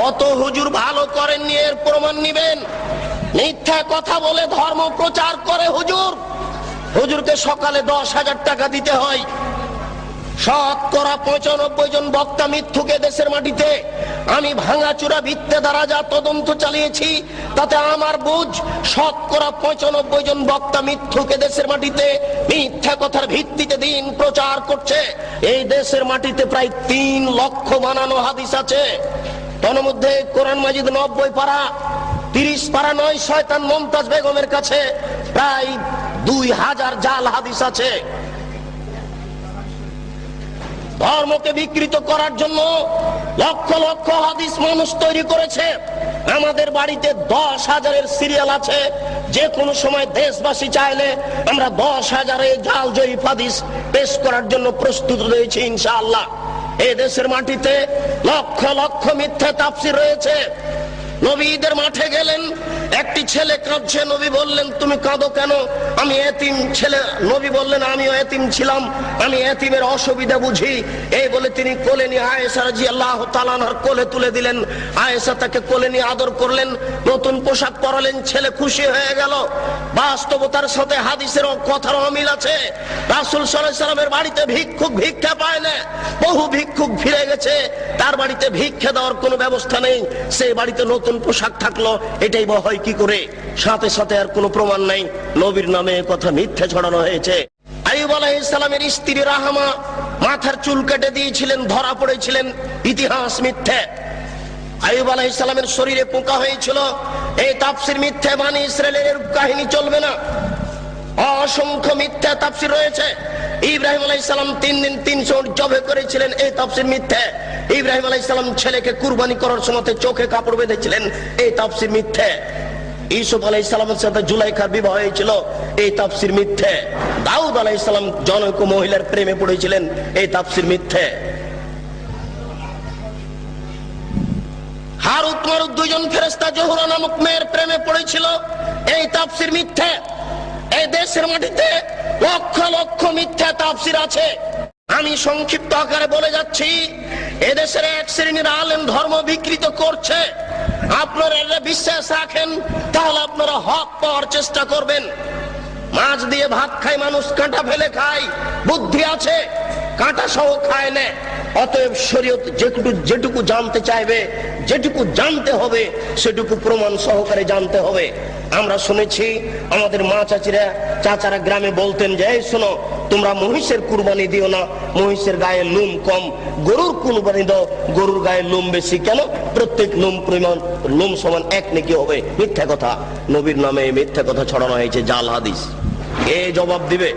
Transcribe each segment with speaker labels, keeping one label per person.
Speaker 1: অত হুজুর ভালো করেননি, এর প্রমাণ নিবেন। মিথ্যা কথা বলে ধর্ম প্রচার করে হুজুরকে সকালে 10,000 টাকা দিতে হয়। শতকরা 95 জন বক্তা মিথ্যুকে দেশের মাটিতে আমি ভাঙাচুরা ভিত্তে দ্বারা যা তদন্ত চালিয়েছি তাতে আমার বুঝ শতকরা 95 জন বক্তা মিথ্যুকে দেশের মাটিতে মিথ্যা কথার ভিত্তিতে দিন প্রচার করছে। এই দেশের মাটিতে প্রায় 3 লক্ষ বানানো হাদিস আছে। তার মধ্যে কোরআন মাজিদ 90 পারা, 30 পারা নয় শয়তান মমতাজ বেগমের কাছে প্রায় 2000 জাল হাদিস আছে। ধর্মকে বিকৃত করার জন্য লক্ষ লক্ষ হাদিস মানুষ তৈরি করেছে। আমাদের বাড়িতে 10,000-এর সিরিয়াল আছে। যে কোনো সময় দেশবাসী চাইলে আমরা 10,000-এর জাল জয়ীফ হাদিস পেশ করার জন্য প্রস্তুত রয়েছি ইনশাআল্লাহ। এই দেশের মাটিতে লক্ষ লক্ষ মিথ্যা তাফসীর রয়েছে। নবীদের মাঠে গেলেন, একটি ছেলে কাঁদছে, নবী বললেন তুমি কাঁদো কেন? আমি এতিম ছেলে। নবী বললেন আমিও এতিম ছিলাম, আমি এতিমের অসুবিধা বুঝি। এই বলে তিনি কোলে নিয়ে আয়েশা রাদিয়াল্লাহু তাআলা আনহার কোলে তুলে দিলেন। আয়েশা তাকে কোলে নিয়ে আদর করলেন, নতুন পোশাক পরালেন, ছেলে খুশি হয়ে গেল। বাস্তবতার সাথে হাদিসের কথার অমিল আছে। রাসূল সাল্লাল্লাহু আলাইহি সাল্লামের বাড়িতে ভিক্ষুক ভিক্ষা পায় না, বহু ভিক্ষুক ফিরে গেছে, তার বাড়িতে ভিক্ষা দেওয়ার কোনো ব্যবস্থা নেই। সেই বাড়িতে নতুন পোশাক থাকলো, এটাই বা হয় কি করে? সাথে সাথে আর কোনো প্রমাণ নাই, নবীর নামে কথা মিথ্যা ছড়ানো হয়েছে। আইয়ুব আলাইহিস সালামের স্ত্রী রাহমা মাথার চুল কেটে দিয়েছিলেন, ধরা পড়েছিলেন, ইতিহাস মিথ্যা। আইয়ুব আলাইহিস সালামের শরীরে পোকা হয়েছিল, এই তাফসীর মিথ্যা। বনি ইসরাইলের কাহিনী চলবে না। অসংখ্য মিথ্যা তাফসীর রয়েছে। ইব্রাহিম আলাইহিস সালাম 3 দিন 300 উট জবে করেছিলেন, এই তাফসীর মিথ্যা। ইব্রাহিম আলাইহিস সালাম ছেলেকে কুরবানি করার সময় চোখে কাপড় বেঁধেছিলেন, এই তাফসীর মিথ্যা। ইউসুফ আলাইহিস সালামের সাথে জুলাইখার বিবাহ হয়েছিল, এই তাফসীর মিথ্যা। দাউদ আলাইহিস সালাম জনৈক মহিলার প্রেমে পড়েছিলেন, এই তাফসীর মিথ্যা। হারুত মারুত 2 জন ফেরেশতা জোহরা নামক মেয়ের প্রেমে পড়েছিল, এই তাফসীর মিথ্যা। এই দেশের মাটিতে লক্ষ লক্ষ মিথ্যা তাফসীর আছে। আমি সংক্ষিপ্ত আকারে বলে যাচ্ছি, এদেশের এক শ্রেণীর আলেম ধর্ম বিকৃত করছে। আপনারা এটা বিশ্বাস রাখেন, তাহলে আপনারা হক পাওয়ার চেষ্টা করবেন। মাছ দিয়ে ভাত খায় মানুষ, কাঁটা ফেলে খায়, বুদ্ধি আছে, কাঁটা সহ খায় না। অতএব শরীয়ত যেটুকু জানতে চাইবে, যেটুকু জানতে হবে, সেটুকু প্রমাণ সহকারে জানতে হবে। আমরা শুনেছি আমাদের মা চাচারা গ্রামে বলতেন যে এই শোনো, তোমরা মহিষের কুরবানি দিও না, মহিষের গায়ে লোম কম, গরুর কুরবানি দাও, গরুর গায়ে লোম বেশি। কেন? প্রত্যেক লোম সমান এক নেকি হবে। মিথ্যা কথা, নবীর নামে মিথ্যা কথা ছড়ানো হয়েছে, জাল হাদিস। কে জবাব দিবে?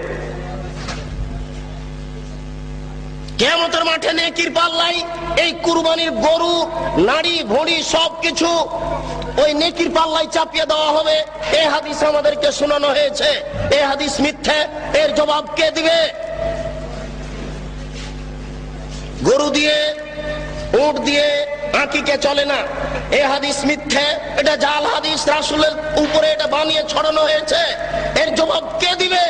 Speaker 1: কিয়ামতের মাঠে নেকির পাল্লাই এই কুরবানির গরু, নারী, ভুঁড়ি সবকিছু ওই নেকির পাল্লাই চাপিয়ে দেওয়া হবে। এই হাদিস আমাদেরকে শোনানো হয়েছে, এই হাদিস মিথ্যা। এর জবাব কে দিবে? গরু দিয়ে, উট দিয়ে আকিকে চলে না, এই হাদিস মিথ্যা, এটা জাল হাদিস, রাসূলের উপরে এটা বানিয়ে ছড়ানো হয়েছে। এর জবাব কে দিবে?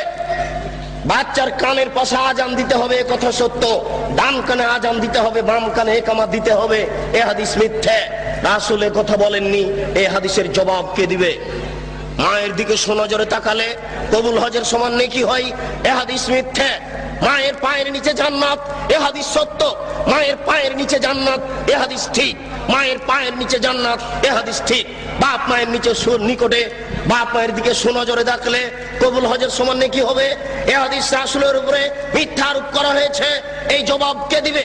Speaker 1: বাচ্চার কানের পাশে আজান দিতে হবে, কথা সত্য। ডান কানে আজান দিতে হবে, বাম কানে একামত দিতে হবে, এ হাদিস মিথ্যা। রাসূল এ কথা বলেননি, এই হাদিসের জবাব কে দিবে? মায়ের দিকে সুনজরে তাকালে কবুল হজের সমান নেকি হয়, এ হাদিস মিথ্যা। মায়ের পায়ের নিচে জান্নাত, এ হাদিস সত্য। মায়ের পায়ের নিচে জান্নাত, এ হাদিস ঠিক। মায়ের পায়ের নিচে জান্নাত, এ হাদিস ঠিক। বাপ মায়ের নিকটে, বাপ মায়ের দিকে সুনজরে দেখলে কবুল হজের সমান নেকি হবে, এ হাদিস রাসূলের উপরে মিথ্যা আরোপ করা হয়েছে। এই জবাব কে দিবে?